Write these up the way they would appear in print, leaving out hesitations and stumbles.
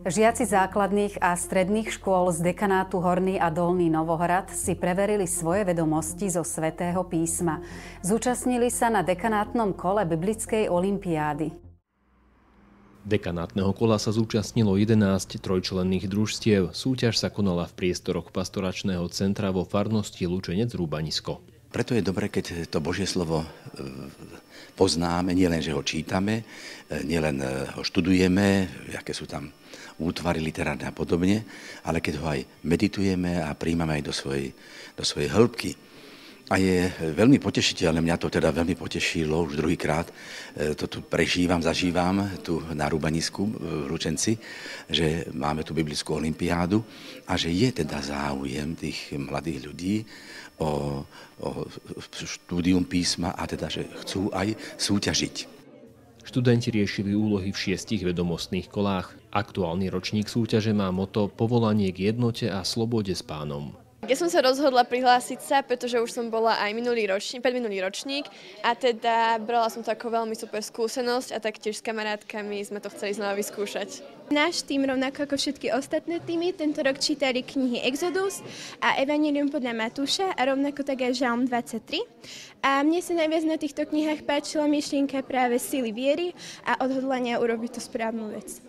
Žiaci základných a stredných škôl z dekanátu Horný a Dolný Novohrad si preverili svoje vedomosti zo Svätého písma. Zúčastnili sa na dekanátnom kole biblickej olympiády. Dekanátneho kola sa zúčastnilo 11 trojčlenných družstiev. Súťaž sa konala v priestoroch pastoračného centra vo farnosti Lučenec Rúbanisko. Preto je dobré, keď to Božie slovo poznáme, nielen, že ho čítame, nielen ho študujeme, aké sú tam útvary literárne a podobne, ale keď ho aj meditujeme a príjmame aj do svojej hĺbky. A je veľmi potešiteľné, mňa to teda veľmi potešilo, už druhýkrát to tu zažívam tu na Rúbanisku v Lučenci, že máme tu biblickú olympiádu a že je teda záujem tých mladých ľudí o štúdium písma a teda, že chcú aj súťažiť. Študenti riešili úlohy v 6 vedomostných kolách. Aktuálny ročník súťaže má moto Povolanie k jednote a slobode s Pánom. Ja som sa rozhodla prihlásiť sa, pretože už som bola aj predminulý ročník a teda brala som to ako veľmi super skúsenosť a taktiež s kamarátkami sme to chceli znova vyskúšať. Náš tým, rovnako ako všetky ostatné týmy, tento rok čítali knihy Exodus a Evangelium podľa Matúša a rovnako tak aj Žalm 23. A mne sa najviac na týchto knihách páčila myšlienka práve sily viery a odhodlania urobiť tú správnu vec.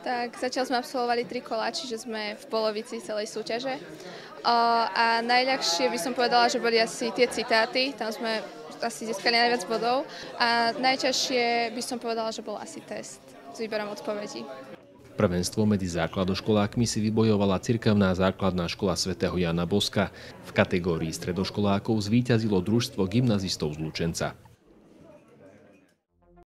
Tak zatiaľ sme absolvovali 3 kolá, čiže sme v polovici celej súťaže. A najľahšie by som povedala, že boli asi tie citáty, tam sme asi získali najviac bodov. A najťažšie by som povedala, že bol asi test s výberom odpovedí. Prvenstvo medzi základoškolákmi si vybojovala cirkevná základná škola svätého Jána Boska. V kategórii stredoškolákov zvíťazilo družstvo gymnazistov z Lučenca.